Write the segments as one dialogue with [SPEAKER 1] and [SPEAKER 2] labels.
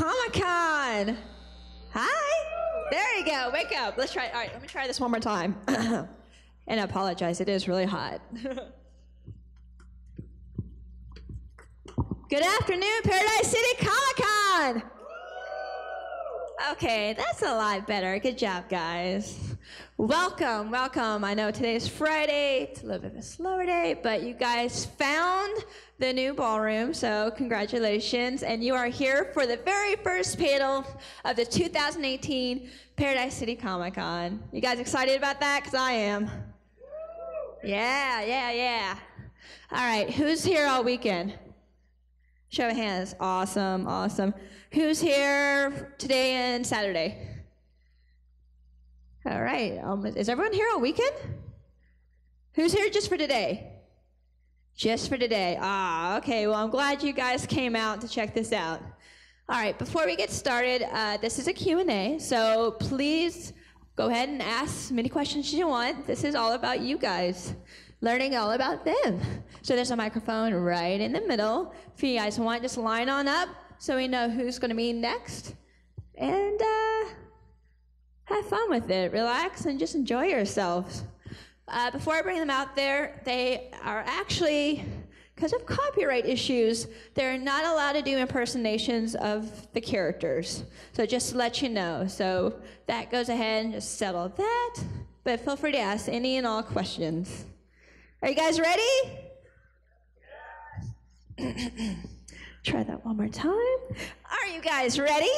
[SPEAKER 1] Comic-Con. Hi. There you go. Wake up. Let's try. All right, let me try this one more time. And I apologize. It is really hot. Good afternoon, Paradise City Comic-Con. Okay, that's a lot better. Good job, guys. Welcome, welcome. I know today's Friday. It's a little bit of a slower day, but you guys found the new ballroom, so congratulations. And you are here for the very first panel of the 2018 Paradise City Comic-Con. You guys excited about that? Because I am. Yeah. All right, who's here all weekend? Show of hands. Awesome, awesome. Who's here today and Saturday? All right. Is everyone here all weekend? Who's here just for today? Just for today. Ah, okay. Well, I'm glad you guys came out to check this out. All right. Before we get started, this is a Q&A, so please go ahead and ask as many questions as you want. This is all about you guys, learning all about them. So there's a microphone right in the middle. If you guys want, just line on up so we know who's going to be next. And have fun with it. Relax and just enjoy yourselves. Before I bring them out there, they are actually, because of copyright issues, they're not allowed to do impersonations of the characters. So just to let you know. So that goes ahead and just settle that. But feel free to ask any and all questions. Are you guys ready? Yes. Try that one more time. Are you guys ready?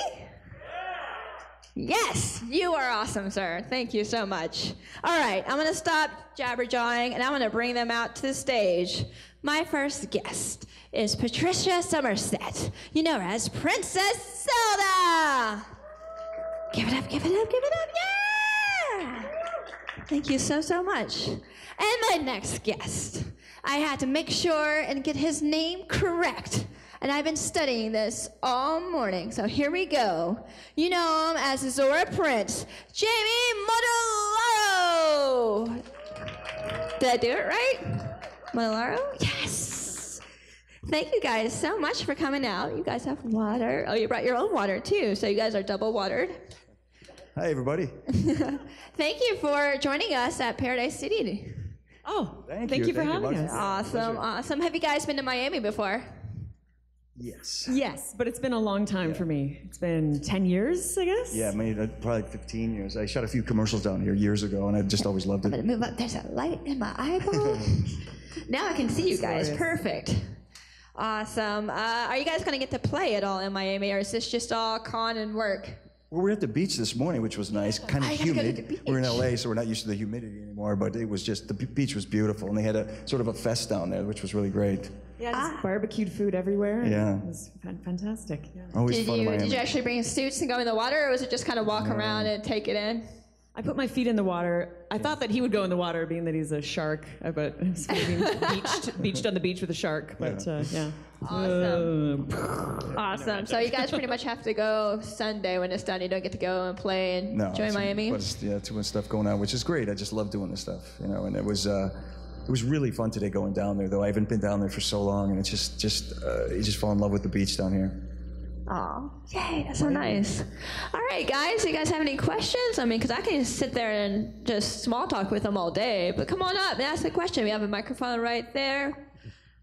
[SPEAKER 1] Yes, you are awesome, sir. Thank you so much. All right, I'm going to stop jabber-jawing, and I'm going to bring them out to the stage. My first guest is Partricia Summersett. You know her as Princess Zelda. Give it up, give it up, give it up. Yeah! Thank you so much. And my next guest, I had to make sure and get his name correct. And I've been studying this all morning, so here we go. You know him as Zora Prince, Jamie Mortellaro. Did I do it right? Mortellaro? Yes. Thank you guys so much for coming out. You guys have water. Oh, you brought your own water too, so you guys are double watered.
[SPEAKER 2] Hi, everybody.
[SPEAKER 1] Thank you for joining us at Paradise City.
[SPEAKER 3] Oh, thank you for having us.
[SPEAKER 1] Awesome, awesome. Have you guys been to Miami before?
[SPEAKER 2] Yes.
[SPEAKER 3] Yes, but it's been a long time for me. It's been 10 years, I guess?
[SPEAKER 2] Yeah, probably 15 years. I shot a few commercials down here years ago, and I just always loved it.
[SPEAKER 1] I'm going to move up. There's a light in my eyeball. Now I can see you guys. Perfect. Awesome. Are you guys going to get to play at all in Miami, or is this just all con and work?
[SPEAKER 2] Well, we were at the beach this morning, which was nice, kind of humid. We're in LA, so we're not used to the humidity anymore, but it was just, the beach was beautiful, and they had a sort of a fest down there, which was really great.
[SPEAKER 3] Yeah, just barbecued food everywhere.
[SPEAKER 2] Yeah.
[SPEAKER 3] It was fantastic. Yeah.
[SPEAKER 2] Always fun in Miami.
[SPEAKER 1] Did you actually bring suits and go in the water, or was it just kind of walk around and take it in?
[SPEAKER 3] I put my feet in the water. I thought that he would go in the water, being that he's a shark, but he's beached on the beach with a shark. But yeah.
[SPEAKER 1] Awesome. Awesome. So you guys pretty much have to go Sunday when it's done. You don't get to go and play and enjoy Miami.
[SPEAKER 2] Too much stuff going on, which is great. I just love doing this stuff, and it was really fun today going down there. Though I haven't been down there for so long, and it's you just fall in love with the beach down here.
[SPEAKER 1] Oh, yay, that's so nice. All right, guys, you guys have any questions? I mean, because I can just sit there and just small talk with them all day, but come on up and ask a question. We have a microphone right there.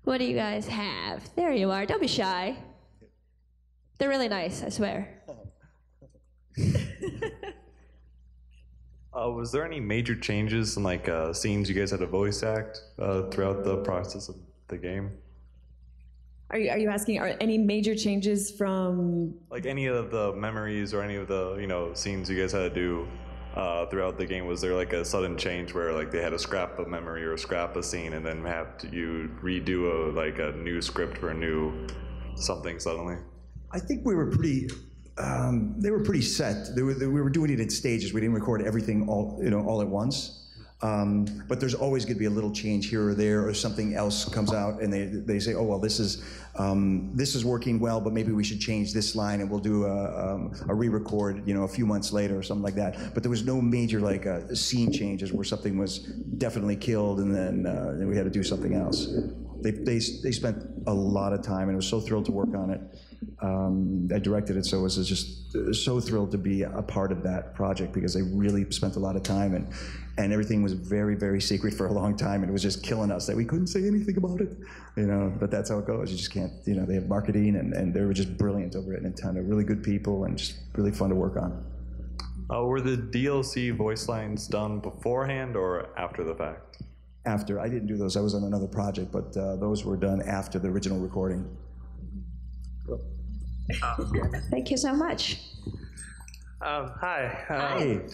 [SPEAKER 1] What do you guys have? There you are. Don't be shy. They're really nice, I swear.
[SPEAKER 4] Was there any major changes in scenes you guys had to voice act throughout the process of the game?
[SPEAKER 3] Are you asking, are any major changes from...
[SPEAKER 4] Like any of the memories or any of the, scenes you guys had to do throughout the game? Was there like a sudden change where they had to scrap a memory or scrap a scene and then you redo a new script for a new something suddenly?
[SPEAKER 2] I think we were pretty... they were pretty set. We were doing it in stages. We didn't record everything all at once. But there's always going to be a little change here or there, or something else comes out, and they say, oh well, this is working well, but maybe we should change this line, and we'll do a re-record, a few months later or something like that. But there was no major scene changes where something was definitely killed, and then we had to do something else. They spent a lot of time, and I was so thrilled to work on it. I directed it, so I was just so thrilled to be a part of that project because I really spent a lot of time, and everything was very, very secret for a long time, and it was just killing us that we couldn't say anything about it, but that's how it goes. You just can't, they have marketing, and they were just brilliant over it, and a ton of really good people, and just really fun to work on.
[SPEAKER 4] Were the DLC voice lines done beforehand or after the fact?
[SPEAKER 2] After. I didn't do those. I was on another project, but those were done after the original recording.
[SPEAKER 1] Thank you so much.
[SPEAKER 5] Hi.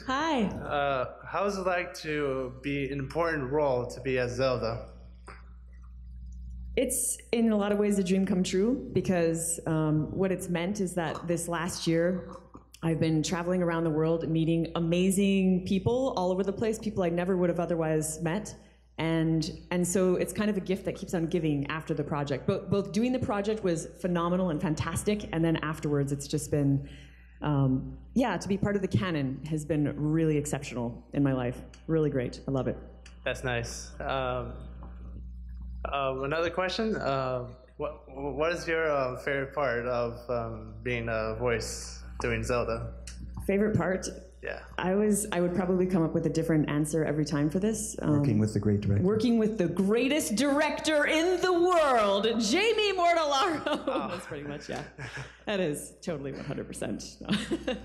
[SPEAKER 3] Hi.
[SPEAKER 5] How is it like to be an important role to be as Zelda?
[SPEAKER 3] It's in a lot of ways a dream come true because what it's meant is that this last year I've been traveling around the world meeting amazing people all over the place, people I never would have otherwise met. And so it's kind of a gift that keeps on giving after the project. Both doing the project was phenomenal and fantastic, and then afterwards it's just been, to be part of the canon has been really exceptional in my life. Really great. I love it.
[SPEAKER 5] That's nice. Another question. What is your favorite part of being a voice doing Zelda?
[SPEAKER 3] Favorite part?
[SPEAKER 5] Yeah.
[SPEAKER 3] I would probably come up with a different answer every time for this.
[SPEAKER 2] Working with the great director.
[SPEAKER 3] Working with the greatest director in the world, Jamie Mortellaro. Oh. That's pretty much, yeah. That is totally 100%.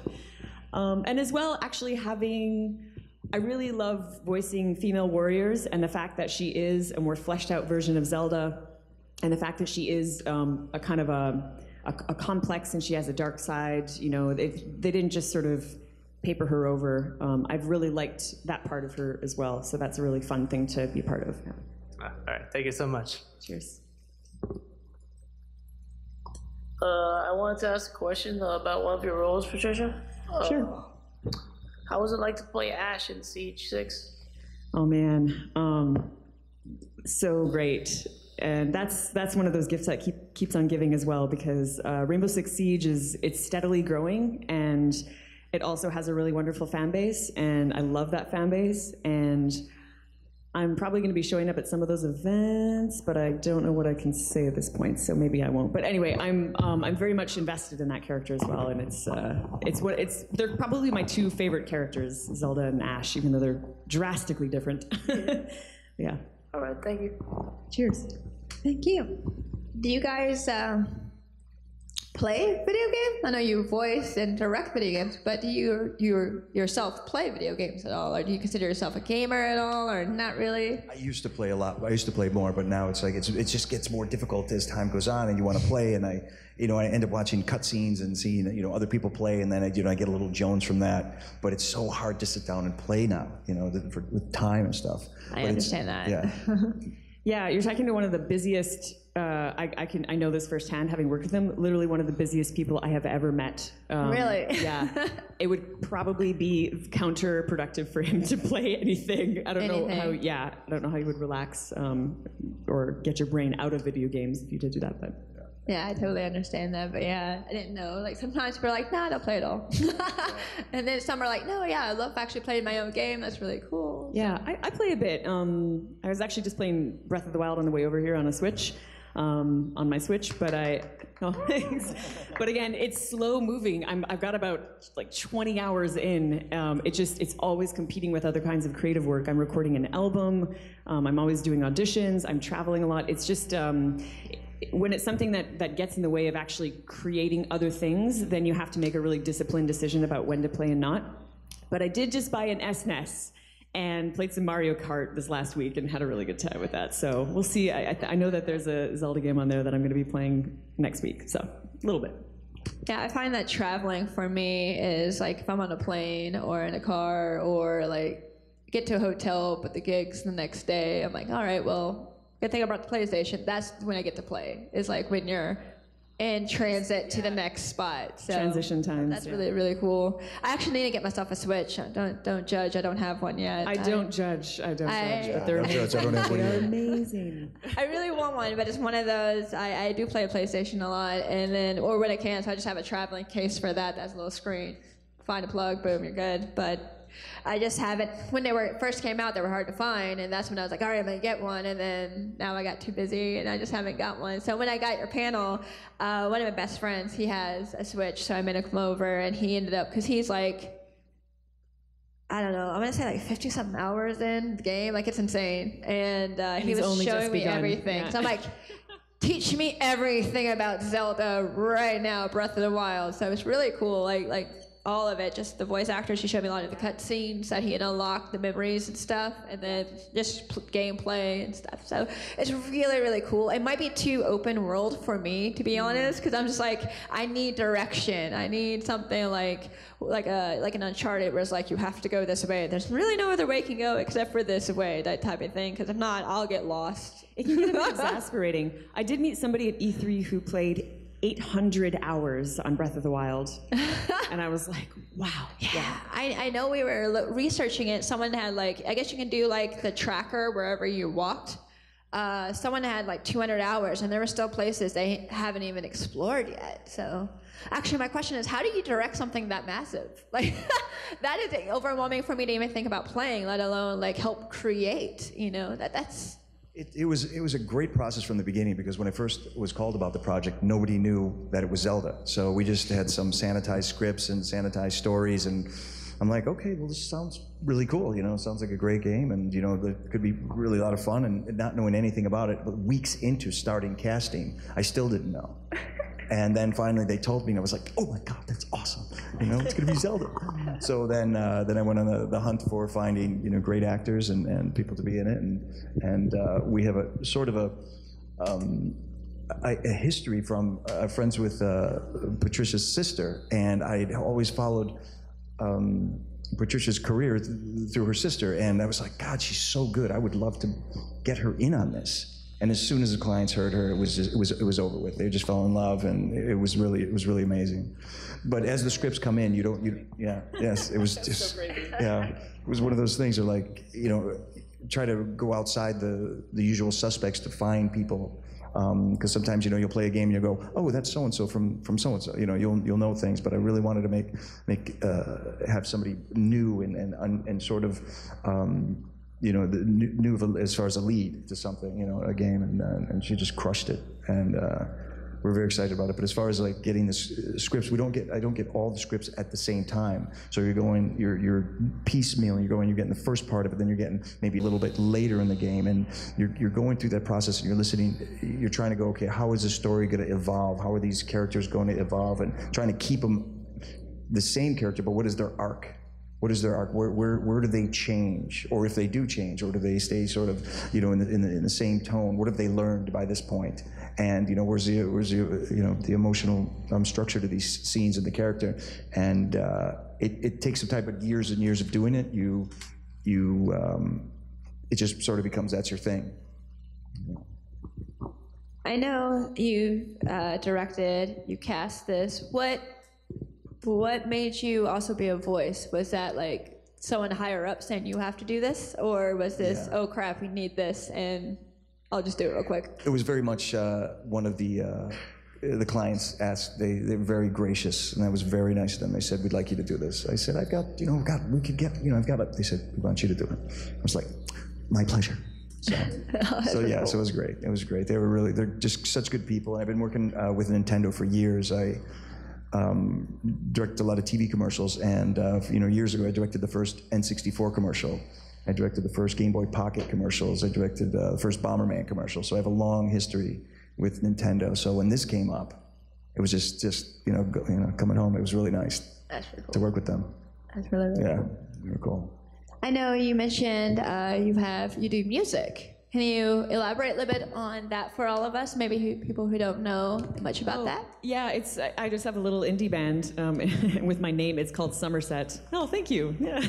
[SPEAKER 3] And as well, actually I really love voicing female warriors, and the fact that she is a more fleshed out version of Zelda, and the fact that she is a kind of a complex, and she has a dark side. They didn't just sort of paper her over. I've really liked that part of her as well, so that's a really fun thing to be part of.
[SPEAKER 5] All right, thank you so much.
[SPEAKER 3] Cheers.
[SPEAKER 6] I wanted to ask a question about one of your roles, Patricia.
[SPEAKER 3] Sure.
[SPEAKER 6] How was it like to play Ash in Siege 6?
[SPEAKER 3] Oh man, so great. And that's one of those gifts that keeps on giving as well, because Rainbow Six Siege it's steadily growing, and it also has a really wonderful fan base, and I love that fan base, and I'm probably going to be showing up at some of those events, but I don't know what I can say at this point, so maybe I won't. But anyway, I'm very much invested in that character as well, and they're probably my two favorite characters, Zelda and Ash, even though they're drastically different. Yeah.
[SPEAKER 6] All right, thank you.
[SPEAKER 3] Cheers.
[SPEAKER 1] Thank you. Do you guys play video games? I know you voice and direct video games, but do you yourself play video games at all? Or do you consider yourself a gamer at all, or not really?
[SPEAKER 2] I used to play a lot. I used to play more, but now it's like it just gets more difficult as time goes on, and you want to play, and I end up watching cutscenes and seeing other people play, and then I get a little Jones from that. But it's so hard to sit down and play now, with time and stuff.
[SPEAKER 1] I understand that.
[SPEAKER 2] Yeah.
[SPEAKER 3] Yeah, you're talking to one of the busiest. I know this firsthand, having worked with him. Literally one of the busiest people I have ever met.
[SPEAKER 1] Really?
[SPEAKER 3] Yeah. It would probably be counterproductive for him to play anything. I don't know how. Yeah, I don't know how you would relax or get your brain out of video games if you did do that. But
[SPEAKER 1] yeah, I totally understand that. But yeah, I didn't know. Like sometimes people are like, "Nah, I don't play at all," and then some are like, "No, yeah, I love actually playing my own game. That's really cool."
[SPEAKER 3] Yeah, I play a bit. I was actually just playing Breath of the Wild on the way over here on a Switch. On my Switch, but but again, it's slow moving. I've got about 20 hours in. It's always competing with other kinds of creative work. I'm recording an album. I'm always doing auditions. I'm traveling a lot. It's just when it's something that gets in the way of actually creating other things, then you have to make a really disciplined decision about when to play and not. But I did just buy an SNES and played some Mario Kart this last week and had a really good time with that. So we'll see. I know that there's a Zelda game on there that I'm going to be playing next week, so a little bit.
[SPEAKER 1] Yeah, I find that traveling for me is like if I'm on a plane or in a car or get to a hotel, but the gig's the next day, I'm like, all right, well, good thing about the PlayStation, that's when I get to play. It's like when you're in transit to the next spot. So
[SPEAKER 3] transition times.
[SPEAKER 1] That's really, really cool. I actually need to get myself a Switch. Don't judge. I don't have one yet.
[SPEAKER 3] I don't judge, but they're amazing. They're amazing.
[SPEAKER 1] I really want one, but it's one of those. I do play PlayStation a lot, and then when I can, so I just have a traveling case for that. That's a little screen. Find a plug, boom, you're good. But I just haven't. When they first came out, they were hard to find, and that's when I was like, all right, I'm gonna get one. And then now I got too busy, and I just haven't got one. So when I got your panel, one of my best friends, he has a Switch, so I made him come over, and he ended up, because he's like, I don't know, I'm gonna say like 50-something hours in the game, like it's insane. And he was showing me everything. Yeah. So I'm like, teach me everything about Zelda right now, Breath of the Wild. So it's really cool, like all of it, just the voice actors. He showed me a lot of the cutscenes that he had unlocked, the memories and stuff, and then just gameplay and stuff. So it's really, really cool. It might be too open world for me, to be honest, because I'm just like, I need direction. I need something like an Uncharted, where it's like, you have to go this way. There's really no other way you can go except for this way, that type of thing, because if not, I'll get lost.
[SPEAKER 3] It can get a bit exasperating. I did meet somebody at E3 who played 800 hours on Breath of the Wild, and I was like, wow.
[SPEAKER 1] Yeah. I know we were researching it. Someone had like, I guess you can do like the tracker wherever you walked. Someone had like 200 hours, and there were still places they haven't even explored yet. So actually my question is, how do you direct something that massive? Like that is overwhelming for me to even think about playing, let alone like help create, you know, that's...
[SPEAKER 2] It was a great process from the beginning, because when I first was called about the project, nobody knew that it was Zelda. So we just had some sanitized scripts and sanitized stories, and I'm like, okay, well, this sounds really cool, you know, it sounds like a great game, and, you know, it could be really a lot of fun, and not knowing anything about it, but weeks into starting casting, I still didn't know. And then finally they told me, and I was like, oh my God, that's awesome. You know, it's gonna be Zelda. So then I went on the hunt for finding, you know, great actors and people to be in it. And we have a sort of a history from friends with Partricia's sister. And I'd always followed Partricia's career through her sister. And I was like, God, she's so good. I would love to get her in on this. And as soon as the clients heard her, it was over with. They just fell in love, and it was really amazing. But as the scripts come in, it was just, yeah, it was one of those things where, like, you know, try to go outside the usual suspects to find people, because sometimes, you know, you'll play a game and you'll go, oh, that's so and so from so and so. You know, you'll know things. But I really wanted to have somebody new and sort of. You know, new as far as a lead to something, you know, a game, and she just crushed it, and we're very excited about it. But as far as like getting the scripts, I don't get all the scripts at the same time. So you're piecemeal. You're getting the first part of it, then you're getting maybe a little bit later in the game, and you're going through that process, and you're listening. You're trying to go, okay, how is the story going to evolve? How are these characters going to evolve? And trying to keep them the same character, but what is their arc? What is their arc? Where do they change, or if they do change, or do they stay sort of, you know, in the same tone? What have they learned by this point? And, you know, where's the you know, the emotional structure to these scenes and the character? And it takes some type of years and years of doing it. It just sort of becomes, that's your thing.
[SPEAKER 1] I know you directed, you cast this. What made you also be a voice? Was that like someone higher up saying you have to do this, or was this, oh crap, we need this, and I'll just do it real quick?
[SPEAKER 2] It was very much one of the clients asked. They were very gracious, and that was very nice of them. They said, we'd like you to do this. I said, I've got it. They said, we want you to do it. I was like, my pleasure. So so it was great. It was great. They're just such good people. And I've been working with Nintendo for years. I directed a lot of TV commercials, and you know, years ago I directed the first N64 commercial. I directed the first Game Boy Pocket commercials. I directed the first Bomberman commercial. So I have a long history with Nintendo. So when this came up, it was just you know, coming home. It was really nice to work with them.
[SPEAKER 1] That's really cool.
[SPEAKER 2] Very cool.
[SPEAKER 1] I know you mentioned you do music. Can you elaborate a little bit on that for all of us? Maybe people who don't know much about that?
[SPEAKER 3] Yeah, I just have a little indie band with my name. It's called Summersett. Oh, thank you. Yeah.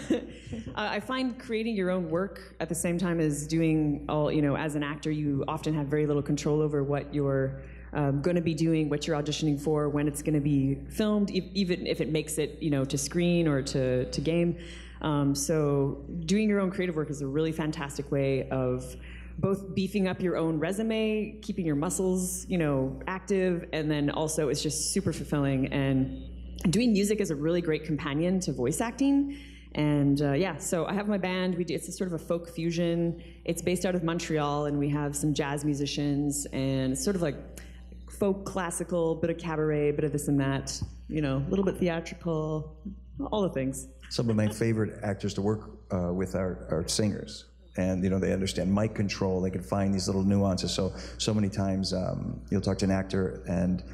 [SPEAKER 3] I find creating your own work at the same time as doing all, you know, as an actor, you often have very little control over what you're going to be doing, what you're auditioning for, when it's going to be filmed, even if it makes it, you know, to screen or to game. So doing your own creative work is a really fantastic way of both beefing up your own resume, keeping your muscles, you know, active, and then also it's just super fulfilling. And doing music is a really great companion to voice acting. And so I have my band. It's a sort of a folk fusion. It's based out of Montreal, and we have some jazz musicians, and it's sort of like folk, classical, bit of cabaret, bit of this and that, a little bit theatrical, all the things.
[SPEAKER 2] Some of my favorite actors to work with are singers. And they understand mic control. They can find these little nuances. So many times you'll talk to an actor and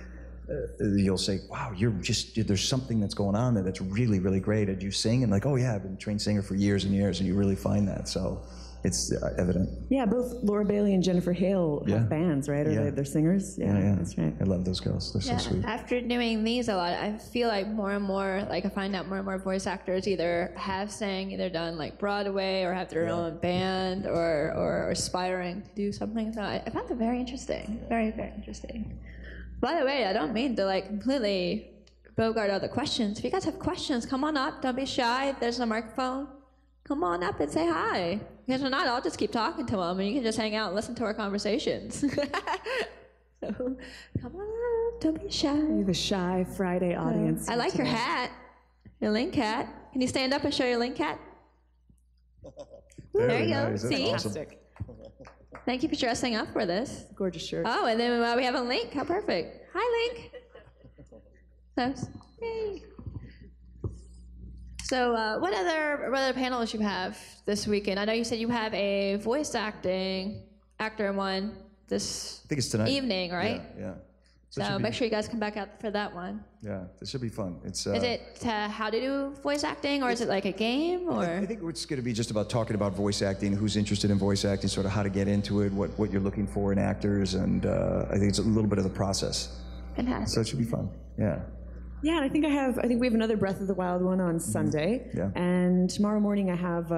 [SPEAKER 2] you'll say, "Wow, there's something that's going on there that's really, really great. Did you sing?" And like, "Oh yeah, I've been a trained singer for years and years," and you really find that. So it's evident.
[SPEAKER 3] Yeah, both Laura Bailey and Jennifer Hale have bands, right? Or they're singers. Yeah, that's right.
[SPEAKER 2] I love those girls. They're so sweet.
[SPEAKER 1] After doing these a lot, I feel like more and more, I find out more and more voice actors either have either done like Broadway or have their own band or aspiring to do something. So I found it very interesting. Very, very interesting. By the way, I don't mean to completely bogart all the questions. If you guys have questions, come on up. Don't be shy. There's a microphone. Come on up and say hi. Because if not, I'll just keep talking to them, and you can just hang out and listen to our conversations. So, come on up. Don't be shy.
[SPEAKER 3] You're the shy Friday audience.
[SPEAKER 1] I like your hat. Your link hat. Can you stand up and show your link hat? There you go.
[SPEAKER 2] Nice.
[SPEAKER 1] See?
[SPEAKER 3] Fantastic.
[SPEAKER 1] Thank you for dressing up for this.
[SPEAKER 3] Gorgeous shirt.
[SPEAKER 1] Oh, and then we have a Link. How perfect. Hi, Link. Yay. So what other panels you have this weekend? I know you said you have a voice actor one this
[SPEAKER 2] I think it's tonight.
[SPEAKER 1] evening, right?
[SPEAKER 2] Yeah.
[SPEAKER 1] So make sure you guys come back out for that one.
[SPEAKER 2] Yeah, this should be fun. Is
[SPEAKER 1] it how to do voice acting, or is it like a game, or?
[SPEAKER 2] I think it's going to be just about talking about voice acting, who's interested in voice acting, sort of how to get into it, what you're looking for in actors, and I think it's a little bit of the process.
[SPEAKER 1] Fantastic.
[SPEAKER 2] So it should be fun. Yeah.
[SPEAKER 3] Yeah, and I think we have another Breath of the Wild one on Sunday.
[SPEAKER 2] Yeah.
[SPEAKER 3] And tomorrow morning I have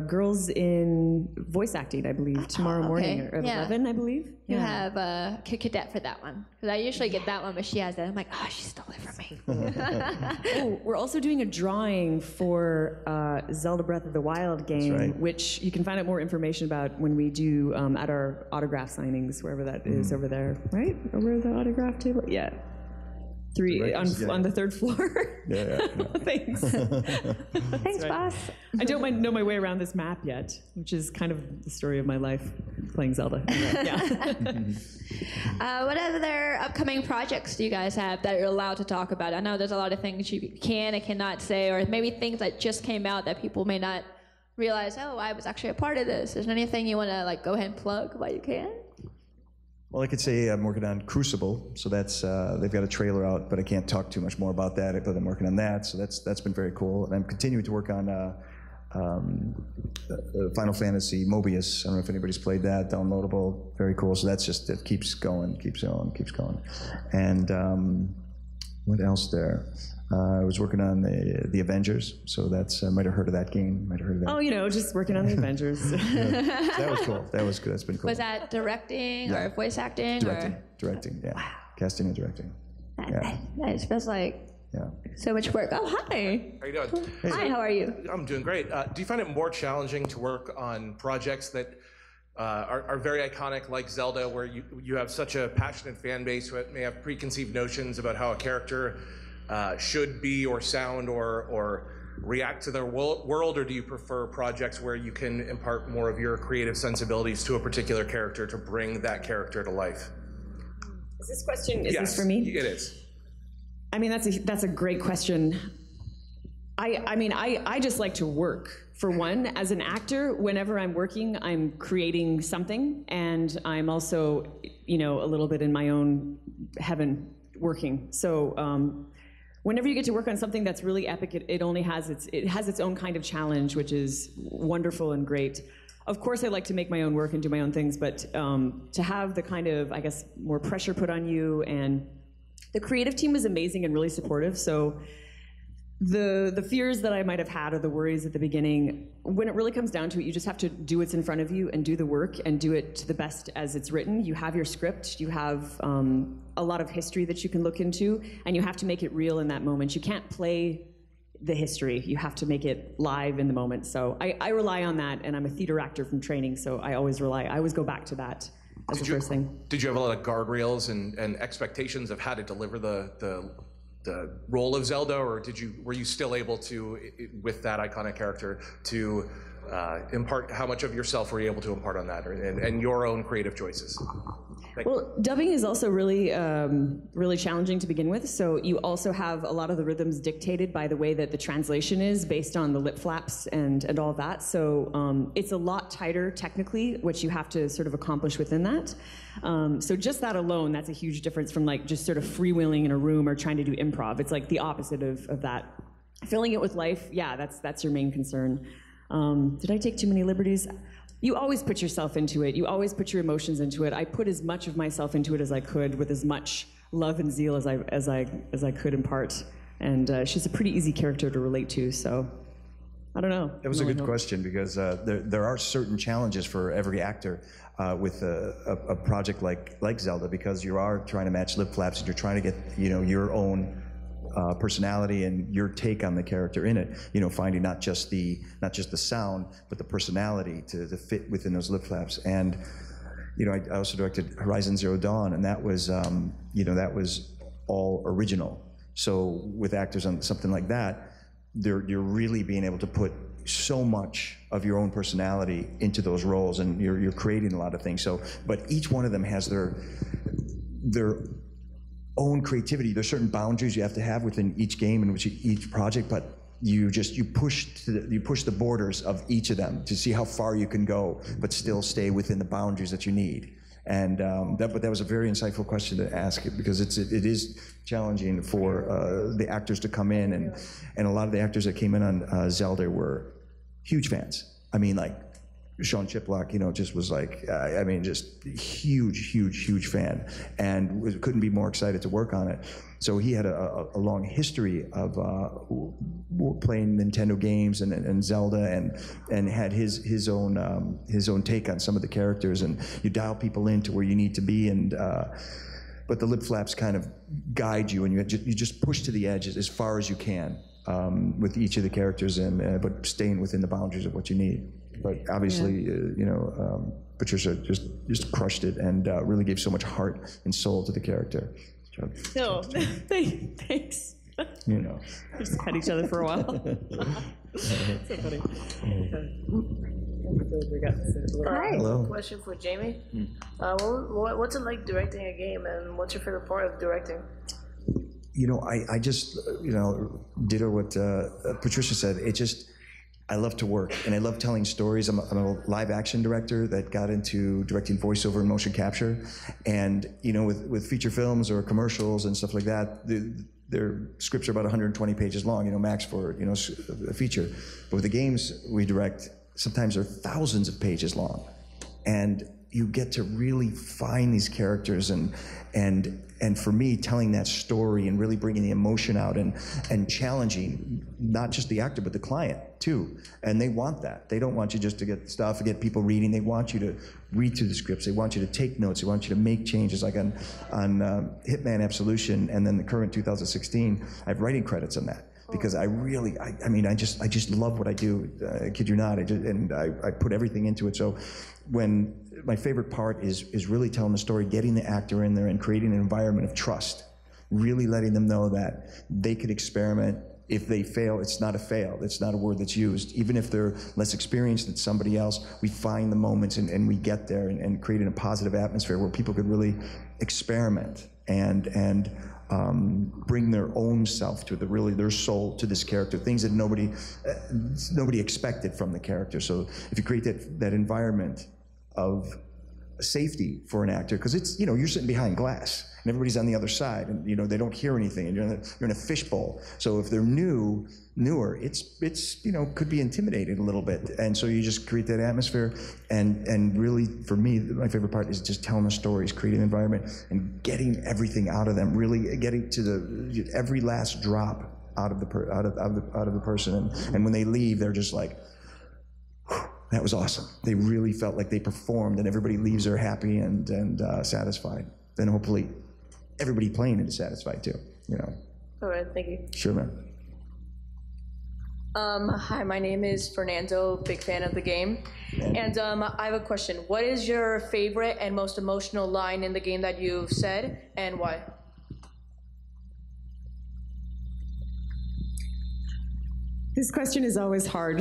[SPEAKER 3] Girls in Voice Acting, I believe. Tomorrow morning at 11, I believe.
[SPEAKER 1] You have Cadet for that one. Because I usually get that one, but she has that. I'm like, oh, she stole it from me.
[SPEAKER 3] We're also doing a drawing for Zelda Breath of the Wild game, which you can find out more information about when we do at our autograph signings, wherever that is over there, right? Over the autograph table? Yeah. On the third floor.
[SPEAKER 2] Yeah.
[SPEAKER 3] Thanks.
[SPEAKER 1] Thanks, boss.
[SPEAKER 3] I don't know my way around this map yet, which is kind of the story of my life playing Zelda. Yeah.
[SPEAKER 1] What other upcoming projects do you guys have that you're allowed to talk about? I know there's a lot of things you can and cannot say, or maybe things that just came out that people may not realize, oh, I was actually a part of this. Is there anything you want to go ahead and plug while you can?
[SPEAKER 2] Well, I could say I'm working on Crucible, so that's they've got a trailer out, but I can't talk too much more about that. But I'm working on that, so that's been very cool. And I'm continuing to work on Final Fantasy Mobius. I don't know if anybody's played that. Downloadable, very cool. So that's just it keeps going. And what else there? I was working on the Avengers, so that's might have heard of that game.
[SPEAKER 3] Oh, just working on the Avengers.
[SPEAKER 2] That was cool. That was good. That's been cool.
[SPEAKER 1] Was that directing or voice acting?
[SPEAKER 2] Directing. Yeah. Wow. Casting and directing.
[SPEAKER 1] That just feels like so much work. Oh, hi.
[SPEAKER 7] How you doing?
[SPEAKER 1] Hey. Hi, how are you?
[SPEAKER 7] I'm doing great. Do you find it more challenging to work on projects that are very iconic, like Zelda, where you have such a passionate fan base who may have preconceived notions about how a character should be or sound or react to their world, or do you prefer projects where you can impart more of your creative sensibilities to a particular character to bring that character to life?
[SPEAKER 3] Is this question,
[SPEAKER 7] yes,
[SPEAKER 3] this for me?
[SPEAKER 7] It is.
[SPEAKER 3] I mean, that's a great question. I just like to work. For one, as an actor, whenever I'm working, I'm creating something, and I'm also, a little bit in my own heaven working. So whenever you get to work on something that's really epic, it only has its own kind of challenge, which is wonderful and great. Of course, I like to make my own work and do my own things, but to have the kind of, I guess, more pressure put on you, and the creative team is amazing and really supportive. So the fears that I might have had, or the worries at the beginning, when it really comes down to it, you just have to do what's in front of you and do the work and do it to the best as it's written. You have your script, you have a lot of history that you can look into, and you have to make it real in that moment. You can't play the history, you have to make it live in the moment. So I rely on that, and I'm a theater actor from training, so I always go back to that as the first thing.
[SPEAKER 7] Did you have a lot of guardrails and expectations of how to deliver the role of Zelda, or were you still able to, with that iconic character, to impart, how much of yourself were you able to impart on that, and your own creative choices?
[SPEAKER 3] Well, dubbing is also really, really challenging to begin with. So you also have a lot of the rhythms dictated by the way that the translation is based on the lip flaps and all that. So it's a lot tighter technically, which you have to sort of accomplish within that. So just that alone, that's a huge difference from like just sort of freewheeling in a room or trying to do improv. It's like the opposite of that. Filling it with life, yeah, that's your main concern. Did I take too many liberties? You always put yourself into it. You always put your emotions into it. I put as much of myself into it as I could, with as much love and zeal as I could impart. And she's a pretty easy character to relate to. So I don't know.
[SPEAKER 2] That was a good question, because there are certain challenges for every actor with a project like Zelda, because you are trying to match lip flaps and you're trying to get your own personality and your take on the character in it. Finding not just the sound, but the personality to fit within those lip flaps. And I also directed Horizon Zero Dawn, and that was that was all original. So with actors on something like that, you're really being able to put so much of your own personality into those roles, and you're creating a lot of things. So, but each one of them has their own creativity. There's certain boundaries you have to have within each game and each project, but you push the borders of each of them to see how far you can go, but still stay within the boundaries that you need. And that was a very insightful question to ask, because it is challenging for the actors to come in, and a lot of the actors that came in on Zelda were huge fans. I mean, like Sean Chiplock, just was like, just huge fan, and couldn't be more excited to work on it. So he had a long history of playing Nintendo games and Zelda, and had his own take on some of the characters, and you dial people into where you need to be, and but the lip flaps kind of guide you, and you just push to the edge as far as you can with each of the characters, but staying within the boundaries of what you need. But obviously, Patricia just crushed it, and really gave so much heart and soul to the character.
[SPEAKER 3] No, thanks. Just had each other for a while. So funny.
[SPEAKER 6] Hi.
[SPEAKER 2] Hello.
[SPEAKER 6] Question for Jamie. What's it like directing a game, and what's your favorite part of directing?
[SPEAKER 2] I just, ditto what Patricia said. I love to work, and I love telling stories. I'm a live action director that got into directing voiceover and motion capture. And, with feature films or commercials and stuff like that, their scripts are about 120 pages long, max for, a feature. But with the games we direct, sometimes they're thousands of pages long. And you get to really find these characters, and for me, telling that story and really bringing the emotion out and challenging not just the actor but the client too. And they want that. They don't want you just to get stuff and get people reading. They want you to read through the scripts. They want you to take notes. They want you to make changes. Like on Hitman Absolution, and then the current 2016, I have writing credits on that. Because I just love what I do. I kid you not. I put everything into it. So when my favorite part is really telling the story, getting the actor in there and creating an environment of trust, really letting them know that they could experiment. If they fail, it's not a fail. It's not a word that's used. Even if they're less experienced than somebody else, we find the moments and we get there and create a positive atmosphere where people could really experiment and bring their own self to their soul to this character, things that nobody expected from the character. So if you create that environment of safety for an actor, because it's, you're sitting behind glass and everybody's on the other side, and they don't hear anything, and you're in a fishbowl. So if they're newer, it's could be intimidating a little bit, and so you just create that atmosphere, and really for me, my favorite part is just telling the stories, creating an environment, and getting everything out of them, really getting to every last drop out of the person, and when they leave, they're just like, that was awesome. They really felt like they performed, and everybody leaves there happy and satisfied. Then hopefully everybody playing it is satisfied too,
[SPEAKER 6] All right, thank you.
[SPEAKER 2] Sure, man.
[SPEAKER 8] Hi, my name is Fernando, big fan of the game. And I have a question. What is your favorite and most emotional line in the game that you've said, and why?
[SPEAKER 3] This question is always hard.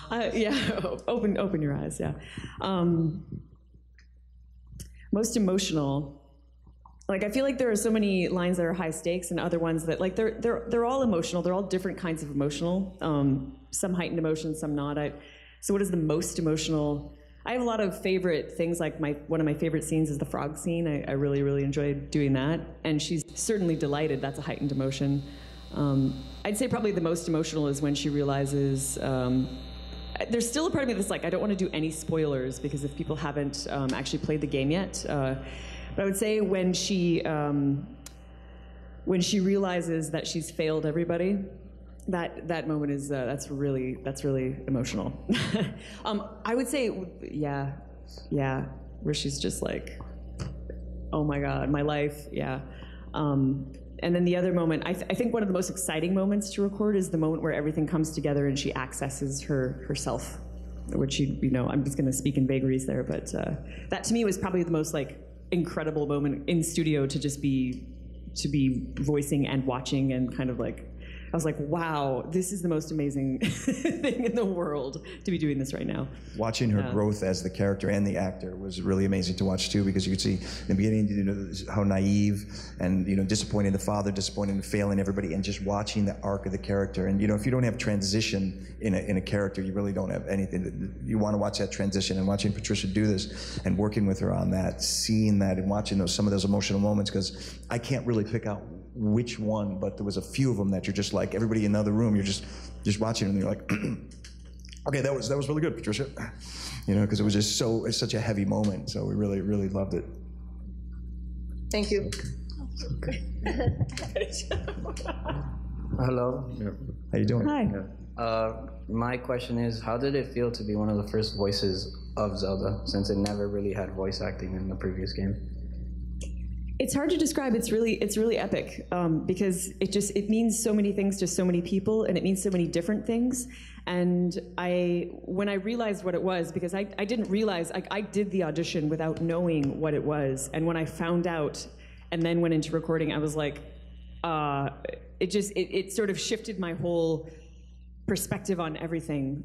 [SPEAKER 3] Yeah, open your eyes. Yeah. Most emotional. Like, I feel like there are so many lines that are high stakes and other ones that, like, they're all emotional. They're all different kinds of emotional. Some heightened emotions, some not. So what is the most emotional? I have a lot of favorite things. Like, one of my favorite scenes is the frog scene. I really, really enjoyed doing that. And she's certainly delighted. That's a heightened emotion. I'd say probably the most emotional is when she realizes, there's still a part of me that's like, I don't want to do any spoilers, because if people haven't actually played the game yet, but I would say when she realizes that she's failed everybody, that moment is that's really emotional. I would say, yeah, where she's just like, oh my God, my life, yeah. And then the other moment, I think one of the most exciting moments to record is the moment where everything comes together and she accesses herself, which I'm just going to speak in vagaries there, but that to me was probably the most like incredible moment in studio to be voicing and watching, and kind of like, I was like, wow, this is the most amazing thing in the world to be doing this right now.
[SPEAKER 2] Watching her growth as the character and the actor was really amazing to watch too, because you could see in the beginning, how naive and disappointing the father, disappointing and failing everybody, and just watching the arc of the character. And if you don't have transition in a character, you really don't have anything. You want to watch that transition, and watching Partricia do this and working with her on that, seeing that, and watching some of those emotional moments, because I can't really pick out which one, but there was a few of them that you're just like, everybody in the other room, you're just watching and you're like, okay, that was really good, Partricia, because it was just it's such a heavy moment. So we really, really loved it.
[SPEAKER 8] Thank you.
[SPEAKER 9] Hello.
[SPEAKER 2] How you doing?
[SPEAKER 3] Hi.
[SPEAKER 9] My question is, how did it feel to be one of the first voices of Zelda, since it never really had voice acting in the previous game?
[SPEAKER 3] It's hard to describe. It's really epic, because it means so many things to so many people, and it means so many different things. And when I realized what it was, because I didn't realize, I did the audition without knowing what it was, and when I found out and then went into recording, I was like, it sort of shifted my whole perspective on everything.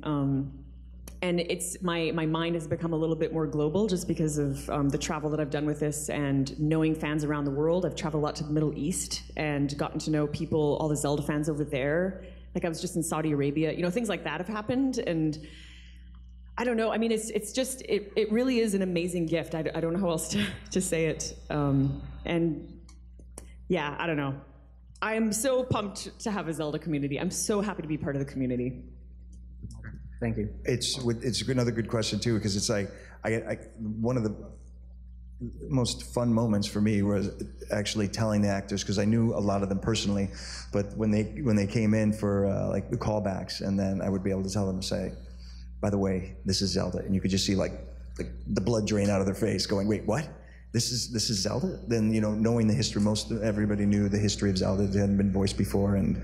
[SPEAKER 3] And my mind has become a little bit more global, just because of the travel that I've done with this and knowing fans around the world. I've traveled a lot to the Middle East and gotten to know people, all the Zelda fans over there. Like, I was just in Saudi Arabia. Things like that have happened, and I don't know. I mean, it really is an amazing gift. I don't know how else to say it. And yeah, I don't know. I am so pumped to have a Zelda community. I'm so happy to be part of the community.
[SPEAKER 9] Thank you.
[SPEAKER 2] It's another good question too, because it's like one of the most fun moments for me was actually telling the actors, because I knew a lot of them personally, but when they came in for like the callbacks, and then I would be able to tell them, say, by the way, this is Zelda, and you could just see like the blood drain out of their face, going, wait, what? This is Zelda? Then, knowing the history, everybody knew the history of Zelda. It hadn't been voiced before, and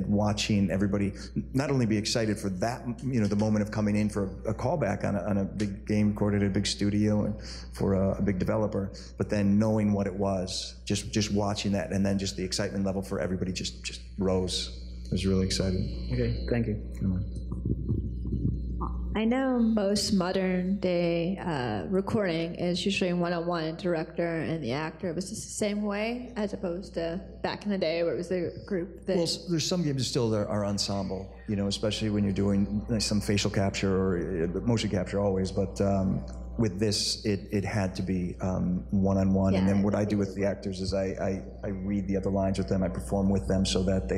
[SPEAKER 2] watching everybody not only be excited for that, the moment of coming in for a callback on a big game recorded at a big studio and for a big developer, but then knowing what it was, just watching that, and then just the excitement level for everybody just rose. It was really exciting.
[SPEAKER 9] Okay, thank you.
[SPEAKER 1] I know most modern day recording is usually one-on-one, director and the actor. Was this the same way, as opposed to back in the day where it was a group thing?
[SPEAKER 2] Well, there's some games that still are ensemble, especially when you're doing some facial capture or motion capture always, but with this, it had to be one-on-one. And then what I do with the actors is I read the other lines with them, I perform with them, so that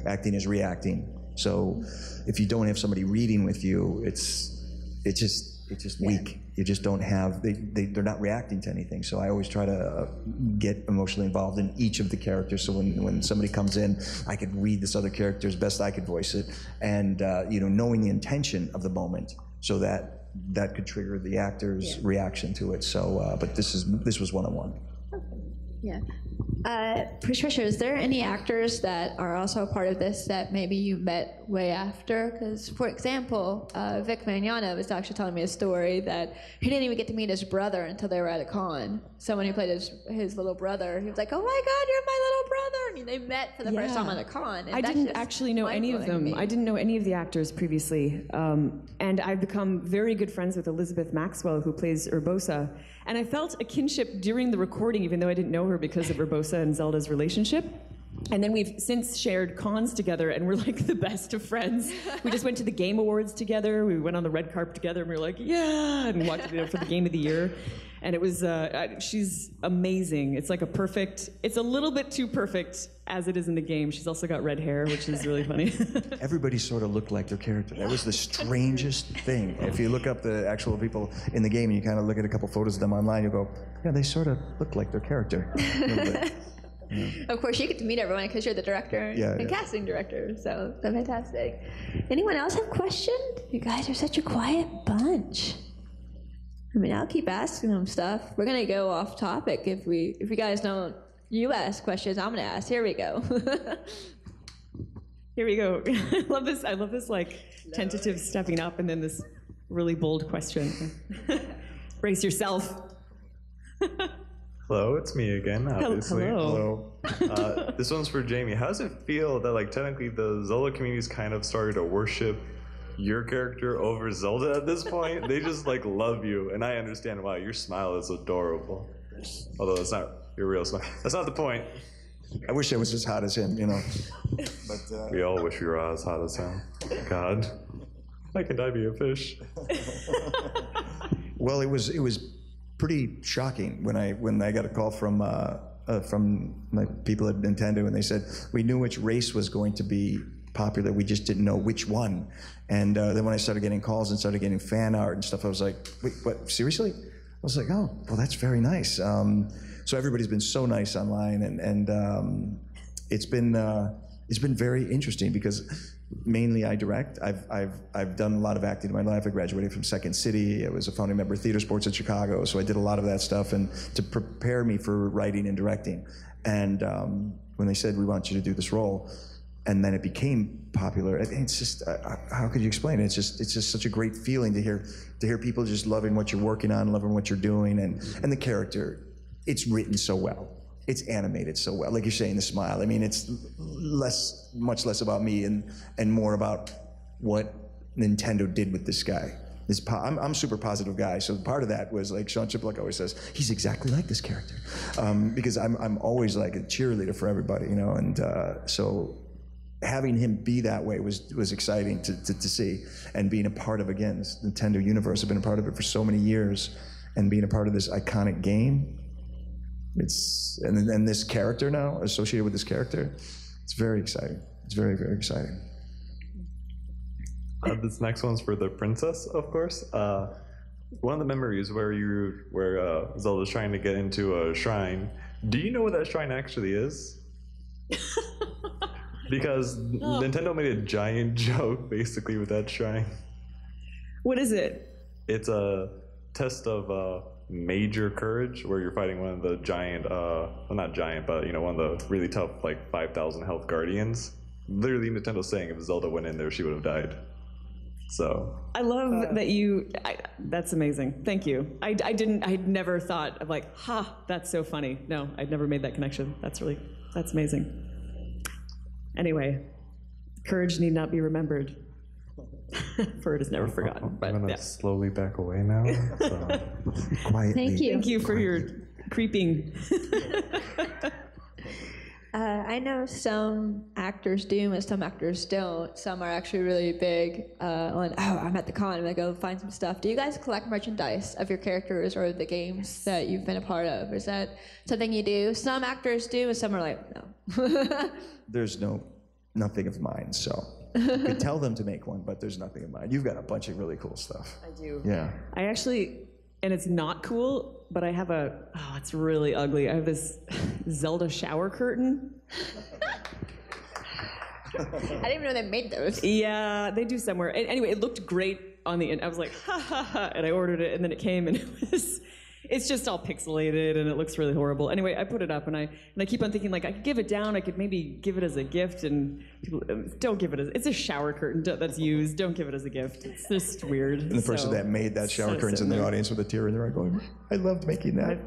[SPEAKER 2] acting is reacting. So if you don't have somebody reading with you, it's just weak. You just don't have, they're not reacting to anything. So I always try to get emotionally involved in each of the characters. So when somebody comes in, I could read this other character as best I could voice it, and knowing the intention of the moment, so that could trigger the actor's reaction to it. So, but this was one-on-one.
[SPEAKER 1] Yeah. Patricia, is there any actors that are also a part of this that maybe you met way after? Because, for example, Vic Magnano was actually telling me a story that he didn't even get to meet his brother until they were at a con. Someone who played his little brother, he was like, "Oh my God, you're my little brother!" I mean, they met for the first time at a con. And
[SPEAKER 3] I didn't actually know any of them. I didn't know any of the actors previously, and I've become very good friends with Elizabeth Maxwell, who plays Urbosa. And I felt a kinship during the recording, even though I didn't know her because of Urbosa and Zelda's relationship. And then we've since shared cons together, and we're like the best of friends. We just went to the Game Awards together. We went on the red carpet together, and we were like, yeah, and watched it for the Game of the Year. And it was, she's amazing. It's like it's a little bit too perfect as it is in the game. She's also got red hair, which is really funny.
[SPEAKER 2] Everybody sort of looked like their character. That was the strangest thing. If you look up the actual people in the game and you kind of look at a couple photos of them online, you go, yeah, they sort of look like their character. A little bit. Yeah.
[SPEAKER 1] Of course, you get to meet everyone because you're the director and casting director, so that's fantastic. Anyone else have questions? You guys are such a quiet bunch. I mean, I'll keep asking them stuff. We're gonna go off topic if you guys don't. You ask questions, I'm gonna ask. Here we go.
[SPEAKER 3] Here we go. I love this like tentative stepping up and then this really bold question. Brace yourself.
[SPEAKER 4] Hello, it's me again, obviously.
[SPEAKER 3] Hello.
[SPEAKER 4] This one's for Jamie. How does it feel that, like, technically the Zelda community's kind of started to worship your character over Zelda at this point? They just, like, love you, and I understand why. Your smile is adorable. Although it's not your real smile. That's not the point.
[SPEAKER 2] I wish I was as hot as him, you know. But
[SPEAKER 4] we all wish we were as hot as him. God. Why can't I be a fish?
[SPEAKER 2] Well, it was pretty shocking when I got a call from my people at Nintendo, and they said we knew which race was going to be popular, we just didn't know which one. And then when I started getting calls and started getting fan art and stuff, I was like, wait, what? Seriously? I was like, oh, well, that's very nice. So everybody's been so nice online, and it's been very interesting because mainly I direct. I've done a lot of acting in my life. I graduated from Second City. I was a founding member of Theater Sports in Chicago, so I did a lot of that stuff and to prepare me for writing and directing. And when they said, we want you to do this role, and then it became popular, it's just, how could you explain it? It's just such a great feeling to hear people just loving what you're working on, loving what you're doing, and the character, it's written so well. It's animated so well. Like you're saying, the smile. I mean, it's much less about me and more about what Nintendo did with this guy. I'm a super positive guy, so part of that was, like Sean Chiplock always says, he's exactly like this character. Because I'm always like a cheerleader for everybody, you know, and so having him be that way was exciting to see, and being a part of, again, this Nintendo universe. I've been a part of it for so many years, and being a part of this iconic game. And this character now, associated with this character, it's very exciting. It's very, very exciting.
[SPEAKER 4] This next one's for the princess, of course. One of the memories where Zelda's trying to get into a shrine. Do you know what that shrine actually is? Because Nintendo made a giant joke, basically, with that shrine.
[SPEAKER 3] What is it?
[SPEAKER 4] It's a test of major courage, where you're fighting one of the giant, well, not giant, but, you know, one of the really tough, like, 5,000 health guardians. Literally, Nintendo's saying if Zelda went in there, she would have died. So
[SPEAKER 3] I love that that's amazing. Thank you. I'd never thought of, like, that's so funny. No, I'd never made that connection. That's amazing. Anyway, courage need not be remembered. For it is never forgotten. But
[SPEAKER 4] I'm gonna slowly back away now. So.
[SPEAKER 2] Quietly.
[SPEAKER 3] Thank you for your creeping.
[SPEAKER 1] I know some actors do and some actors don't. Some are actually really big on, I'm at the con, I'm gonna go find some stuff. Do you guys collect merchandise of your characters or the games that you've been a part of? Is that something you do? Some actors do, and some are like, no.
[SPEAKER 2] There's nothing of mine, so. You could tell them to make one, but there's nothing of mine. You've got a bunch of really cool stuff.
[SPEAKER 3] I do.
[SPEAKER 2] Yeah.
[SPEAKER 3] I actually, and it's not cool, but I have it's really ugly. I have this Zelda shower curtain.
[SPEAKER 1] I didn't even know they made those.
[SPEAKER 3] Yeah, they do somewhere. And anyway, it looked great on the end. I was like, ha ha ha, and I ordered it, and then it came, and It's just all pixelated and it looks really horrible. Anyway, I put it up and I keep on thinking like I could give it down. I could maybe give it as a gift, and people don't give it as. It's a shower curtain that's used. Don't give it as a gift. It's just weird.
[SPEAKER 2] And the person that made that shower curtain's in the audience with a tear in their eye going, "I loved making that."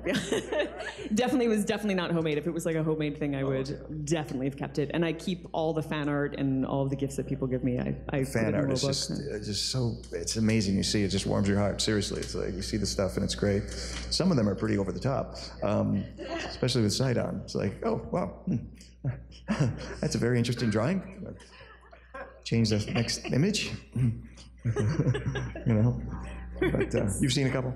[SPEAKER 3] Was definitely not homemade. If it was like a homemade thing, I would definitely have kept it. And I keep all the fan art and all of the gifts that people give me. I
[SPEAKER 2] fan art is just so, it's amazing. You see, it just warms your heart. Seriously, it's like you see the stuff and it's great. Some of them are pretty over the top, especially with Sidon. It's like, oh wow, that's a very interesting drawing. Change the next image. You know, but you've seen a couple.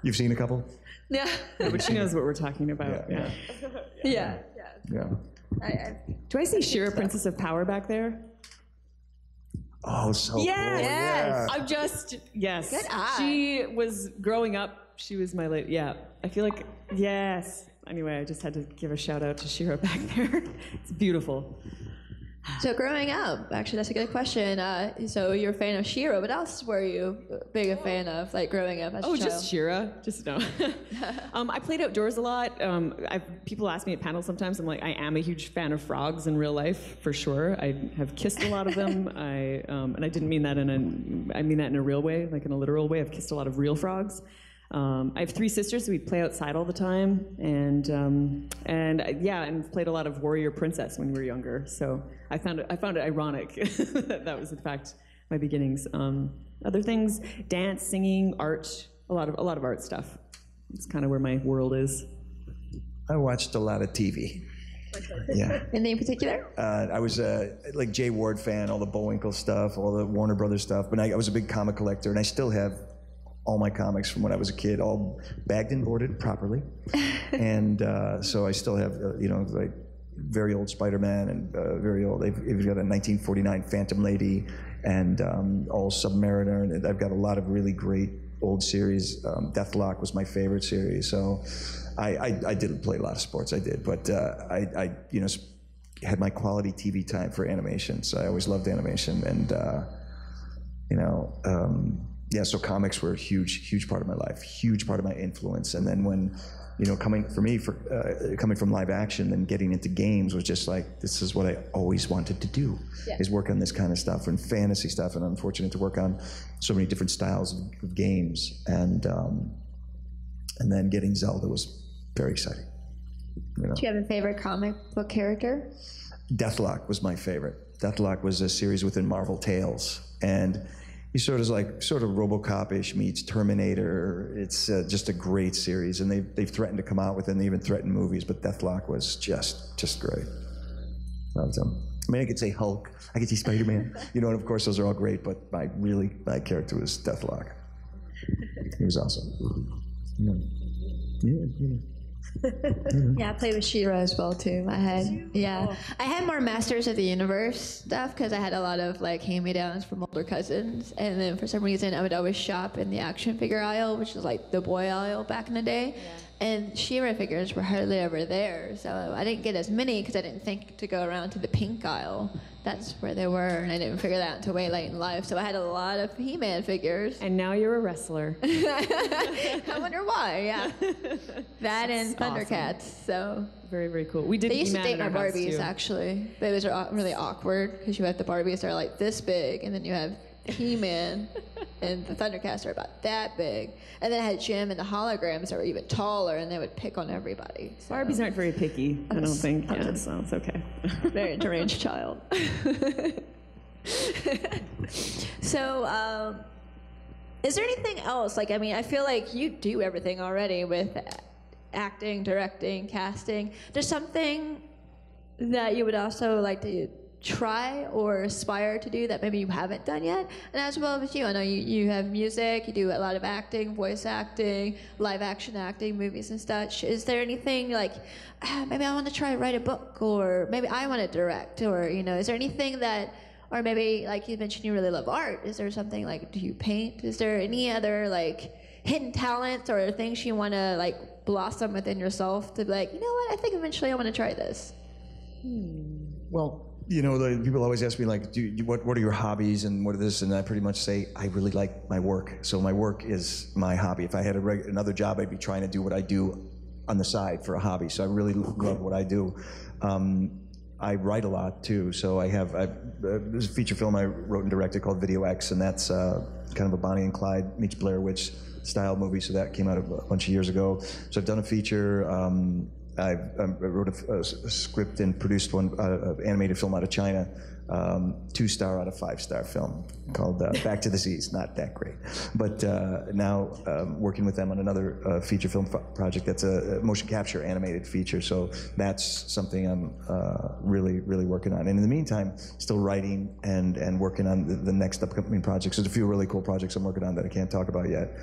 [SPEAKER 2] You've seen a couple.
[SPEAKER 8] Yeah.
[SPEAKER 3] But she knows what we're talking about.
[SPEAKER 8] Yeah.
[SPEAKER 3] Do I see Shira, Princess of Power, back there?
[SPEAKER 2] Oh, so cool.
[SPEAKER 8] Yes.
[SPEAKER 3] I'm just, yes.
[SPEAKER 8] Good eye.
[SPEAKER 3] She was growing up. She was my late, I feel like, yes. Anyway, I just had to give a shout out to Shira back there. It's beautiful.
[SPEAKER 1] So growing up, actually, that's a good question. So you're a fan of Shira. What else were you big a fan of, like growing up as a child?
[SPEAKER 3] Just Shira. Just no. I played outdoors a lot. People ask me at panels sometimes. I'm like, I am a huge fan of frogs in real life, for sure. I have kissed a lot of them. And I didn't mean that I mean that in a real way, like in a literal way. I've kissed a lot of real frogs. I have 3 sisters, so we play outside all the time, and played a lot of warrior princess when we were younger. So I found it ironic that was in fact my beginnings. Other things: dance, singing, art, a lot of art stuff. It's kind of where my world is.
[SPEAKER 2] I watched a lot of TV. Yeah.
[SPEAKER 1] Anything in particular?
[SPEAKER 2] I was like Jay Ward fan, all the Bullwinkle stuff, all the Warner Brothers stuff. But I was a big comic collector, and I still have all my comics from when I was a kid, all bagged and boarded properly. And so I still have, like very old Spider-Man and very old, they've got a 1949 Phantom Lady and all Submariner. And I've got a lot of really great old series. Deathlok was my favorite series. So I didn't play a lot of sports, I did, but I had my quality TV time for animation. So I always loved animation, and so comics were a huge part of my life, huge part of my influence. And then when, coming from live action and getting into games was just like, this is what I always wanted to do, is work on this kind of stuff and fantasy stuff. And I'm fortunate to work on so many different styles of games. And then getting Zelda was very exciting.
[SPEAKER 1] Do you have a favorite comic book character?
[SPEAKER 2] Deathlok was my favorite. Deathlok was a series within Marvel Tales, and he's sort of RoboCop-ish meets Terminator. It's just a great series, and they've threatened to come out with it, and they even threatened movies, but Deathlok was just great. Loved him. I mean, I could say Hulk, I could say Spider-Man, and of course those are all great, but my character was Deathlok. He was awesome.
[SPEAKER 1] Yeah, I played with She-Ra as well too. I had more Masters of the Universe stuff because I had a lot of like hand-me-downs from older cousins, and then for some reason I would always shop in the action figure aisle, which was like the boy aisle back in the day. And She-Ra figures were hardly ever there, so I didn't get as many because I didn't think to go around to the pink aisle. That's where they were, and I didn't figure that out until way late in life. So I had a lot of He-Man figures.
[SPEAKER 3] And now you're a wrestler.
[SPEAKER 1] I wonder why, yeah. That and Thundercats, so.
[SPEAKER 3] Very, very cool. We did
[SPEAKER 1] They used to
[SPEAKER 3] He-Man
[SPEAKER 1] date
[SPEAKER 3] in
[SPEAKER 1] my
[SPEAKER 3] our house,
[SPEAKER 1] Barbies,
[SPEAKER 3] too.
[SPEAKER 1] actually. But it was really awkward because you have the Barbies that are like this big, and then you have He-Man, and the Thundercats are about that big. And then I had Jim and the holograms that were even taller, and they would pick on everybody. So.
[SPEAKER 3] Barbies aren't very picky, I don't think. Yeah, so it's okay.
[SPEAKER 1] Very deranged child. So, is there anything else? Like, I mean, I feel like you do everything already with acting, directing, casting. There's something that you would also like to try or aspire to do that maybe you haven't done yet? And as well as you, I know you have music, you do a lot of acting, voice acting, live action acting, movies and such. Is there anything like, maybe I want to try to write a book, or maybe I want to direct, or, is there anything that, or maybe like you mentioned you really love art, is there something like, do you paint? Is there any other like hidden talents or things you want to like blossom within yourself to be like, you know what, I think eventually I want to try this?
[SPEAKER 9] Well,
[SPEAKER 2] people always ask me like, what are your hobbies and what are this? And I pretty much say, I really like my work. So my work is my hobby. If I had another job, I'd be trying to do what I do on the side for a hobby. So I really love what I do. I write a lot too. So there's a feature film I wrote and directed called Video X, and that's kind of a Bonnie and Clyde meets Blair Witch style movie. So that came out a bunch of years ago. So I've done a feature. I wrote a script and produced an animated film out of China, 2-star out of 5-star film called Back to the Seas. Not that great, but now working with them on another feature film project that's a motion capture animated feature. So that's something I'm really working on. And in the meantime, still writing and working on the next upcoming projects. There's a few really cool projects I'm working on that I can't talk about yet.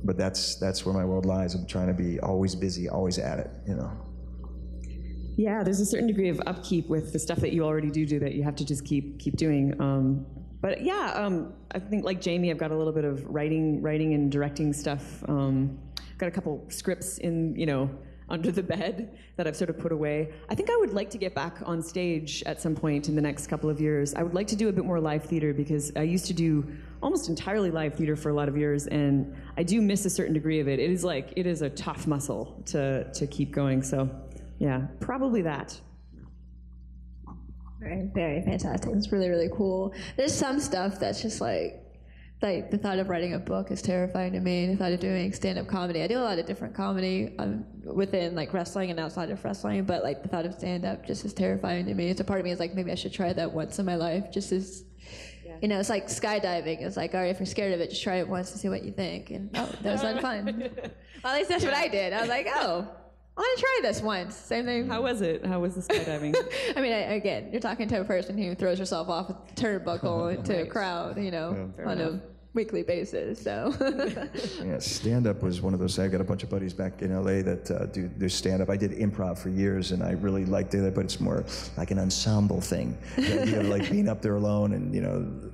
[SPEAKER 2] But that's where my world lies. I'm trying to be always busy, always at it,
[SPEAKER 3] Yeah, there's a certain degree of upkeep with the stuff that you already do that you have to just keep doing. But yeah, I think like Jamie, I've got a little bit of writing and directing stuff. Got a couple scripts in, under the bed that I've sort of put away. I think I would like to get back on stage at some point in the next couple of years. I would like to do a bit more live theater because I used to do almost entirely live theater for a lot of years, and I do miss a certain degree of it. It is a tough muscle to keep going. So yeah, probably that.
[SPEAKER 1] Very, very fantastic. It's really cool. There's some stuff that's just like the thought of writing a book is terrifying to me. The thought of doing stand-up comedy. I do a lot of different comedy within like wrestling and outside of wrestling, but like the thought of stand-up just is terrifying to me. It's a part of me is like, maybe I should try that once in my life, just as, it's like skydiving. It's like, all right, if you're scared of it, just try it once and see what you think. And that was not fun. Well, at least that's what I did. I was like, I want to try this once. Same thing.
[SPEAKER 3] How was it? How was the skydiving?
[SPEAKER 1] I mean, again, you're talking to a person who throws herself off a turnbuckle into a crowd, on a weekly basis. So
[SPEAKER 2] yeah, stand-up was one of those. I got a bunch of buddies back in LA that do stand-up. I did improv for years, and I really liked it, but it's more like an ensemble thing. The idea of like being up there alone, and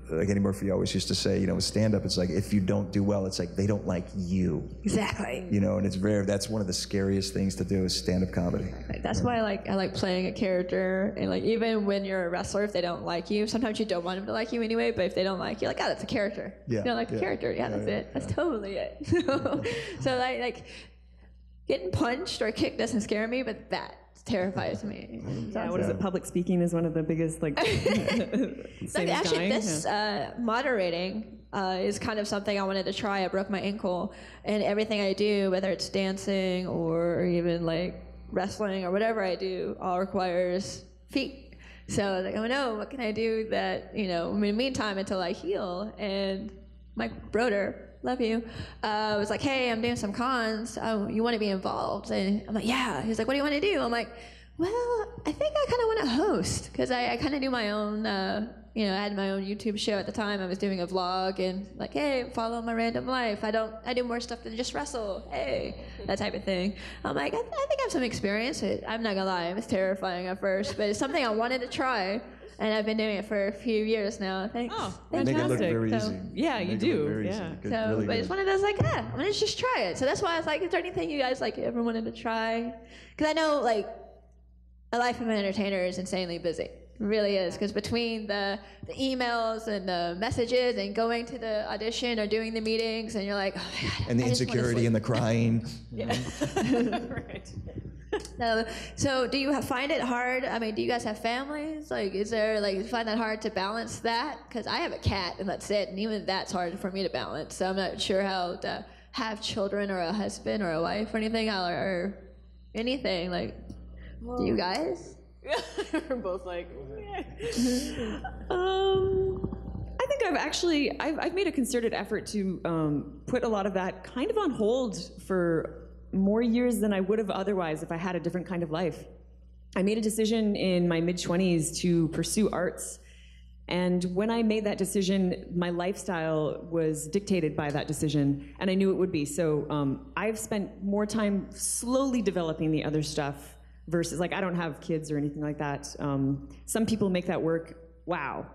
[SPEAKER 2] like Eddie Murphy always used to say, with stand-up, it's like if you don't do well, it's like they don't like you.
[SPEAKER 1] Exactly.
[SPEAKER 2] And it's that's one of the scariest things to do is stand-up comedy.
[SPEAKER 1] That's why I like playing a character, and like even when you're a wrestler, if they don't like you, sometimes you don't want them to like you anyway, but if they don't like you, like, that's a character.
[SPEAKER 2] Yeah.
[SPEAKER 1] Like a character. Yeah, that's it. That's totally it. So like getting punched or kicked doesn't scare me, but that terrifies me.
[SPEAKER 3] What is it? Public speaking is one of the biggest
[SPEAKER 1] actually, this moderating is kind of something I wanted to try. I broke my ankle, and everything I do, whether it's dancing or even like wrestling or whatever I do, all requires feet. So I was like, what can I do that, in the meantime until I heal? And Mike Broder, love you, was like, hey, I'm doing some cons. You want to be involved? And I'm like, yeah. He's like, what do you want to do? I'm like, well, I think I kind of want to host, because I kind of do my own, I had my own YouTube show at the time. I was doing a vlog and like, hey, follow my random life. I do more stuff than just wrestle. Hey, that type of thing. I'm like, I think I have some experience. I'm not gonna lie, it was terrifying at first, but it's something I wanted to try. And I've been doing it for a few years now. Thanks.
[SPEAKER 3] Oh,
[SPEAKER 2] fantastic. Make it look very easy.
[SPEAKER 3] Yeah, you do. Yeah.
[SPEAKER 1] So, but it's one of those like, I'm gonna just try it. So that's why I was like, is there anything you guys ever wanted to try? Because I know a life of an entertainer is insanely busy. It really is. Because between the emails and the messages and going to the audition or doing the meetings, and you're like, oh my God.
[SPEAKER 2] And the insecurity and the crying.
[SPEAKER 1] Yeah. Right. So do you find it hard? I mean, do you guys have families? Is there you find that hard to balance that? Because I have a cat and that's it, and even that's hard for me to balance. So I'm not sure how to have children or a husband or a wife or anything or anything. Do you guys?
[SPEAKER 3] We're both like, I think I've made a concerted effort to put a lot of that kind of on hold for more years than I would have otherwise if I had a different kind of life. I made a decision in my mid-20s to pursue arts, and when I made that decision, my lifestyle was dictated by that decision, and I knew it would be. So I've spent more time slowly developing the other stuff versus, I don't have kids or anything like that. Some people make that work. Wow.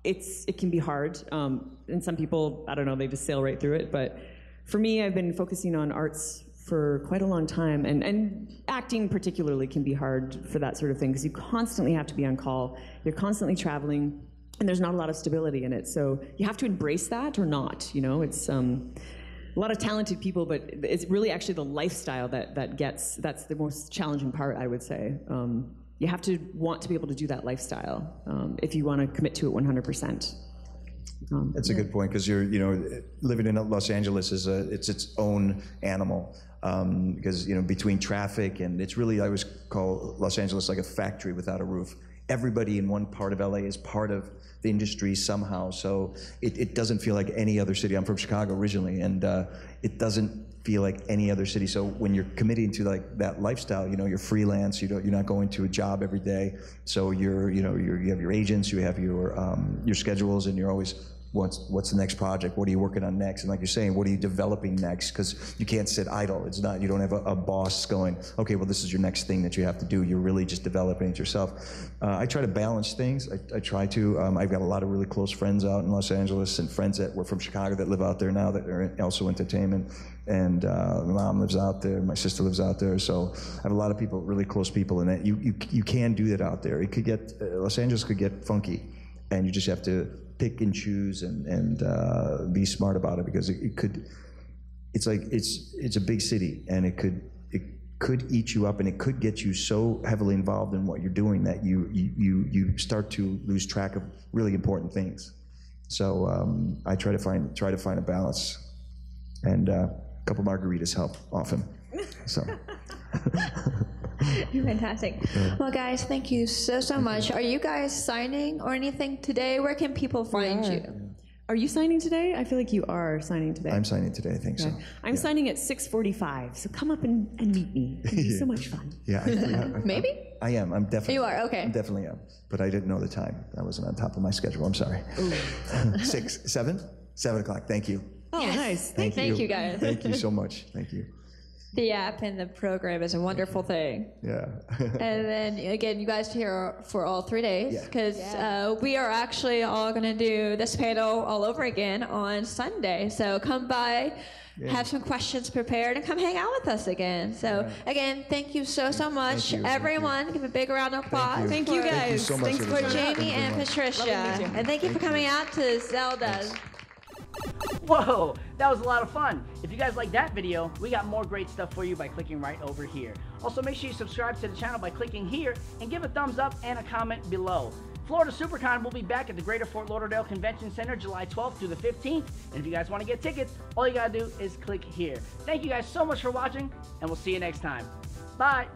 [SPEAKER 3] It can be hard, and some people, I don't know, they just sail right through it. But for me, I've been focusing on arts for quite a long time, and acting particularly can be hard for that sort of thing because you constantly have to be on call, you're constantly traveling, and there's not a lot of stability in it. So you have to embrace that or not, you know? It's a lot of talented people, but it's really actually the lifestyle that's the most challenging part, I would say. You have to want to be able to do that lifestyle if you want to commit to it 100%.
[SPEAKER 2] That's a good point, because living in Los Angeles is it's its own animal, because between traffic and it's really, I always call Los Angeles like a factory without a roof. Everybody in one part of LA is part of the industry somehow, so it doesn't feel like any other city. I'm from Chicago originally, and it doesn't feel like any other city. So when you're committing to like that lifestyle, you're freelance. You're not going to a job every day. So you have your agents, you have your schedules, and you're always, what's the next project? What are you working on next? And like you're saying, what are you developing next? Because you can't sit idle. You don't have a boss going, okay, well, this is your next thing that you have to do. You're really just developing it yourself. I try to balance things. I try to. I've got a lot of really close friends out in Los Angeles, and friends that were from Chicago that live out there now that are also entertainment. And my mom lives out there. My sister lives out there. So I have a lot of people, really close people, and that you can do that out there. It could get, Los Angeles could get funky, and you just have to pick and choose and be smart about it, because it's a big city, and it could eat you up, and it could get you so heavily involved in what you're doing that you start to lose track of really important things. So I try to find a balance, and a couple margaritas help often. So.
[SPEAKER 1] Fantastic. Well, guys, thank you so much. Are you guys signing or anything today? Where can people find you?
[SPEAKER 3] Are you signing today? I feel like you are signing today.
[SPEAKER 2] I'm signing today, I think so.
[SPEAKER 3] I'm signing at 6:45, so come up and meet me. It'll be so much fun.
[SPEAKER 2] Yeah.
[SPEAKER 1] Maybe?
[SPEAKER 2] I am. I'm definitely.
[SPEAKER 1] You are, okay.
[SPEAKER 2] I definitely am. But I didn't know the time. I wasn't on top of my schedule. I'm sorry. 7 o'clock. Thank you.
[SPEAKER 3] Oh, yes. Nice.
[SPEAKER 2] Thank
[SPEAKER 1] you, guys.
[SPEAKER 2] Thank you so much. Thank you.
[SPEAKER 1] The app and the program is a wonderful thing.
[SPEAKER 2] Yeah.
[SPEAKER 1] And then again, you guys are here for all 3 days, because we are actually all going to do this panel all over again on Sunday. So come by, have some questions prepared, and come hang out with us again. So again, thank you so much, everyone. Give a big round of applause.
[SPEAKER 3] Thank you, guys.
[SPEAKER 2] Thank you so much.
[SPEAKER 1] Thanks for Jamie and Patricia, and thank you for coming out to Zelda.
[SPEAKER 10] Whoa, that was a lot of fun. If you guys like that video, we got more great stuff for you by clicking right over here. Also, make sure you subscribe to the channel by clicking here and give a thumbs up and a comment below. Florida SuperCon will be back at the Greater Fort Lauderdale Convention Center July 12th through the 15th. And if you guys want to get tickets, all you gotta do is click here. Thank you guys so much for watching, and we'll see you next time. Bye.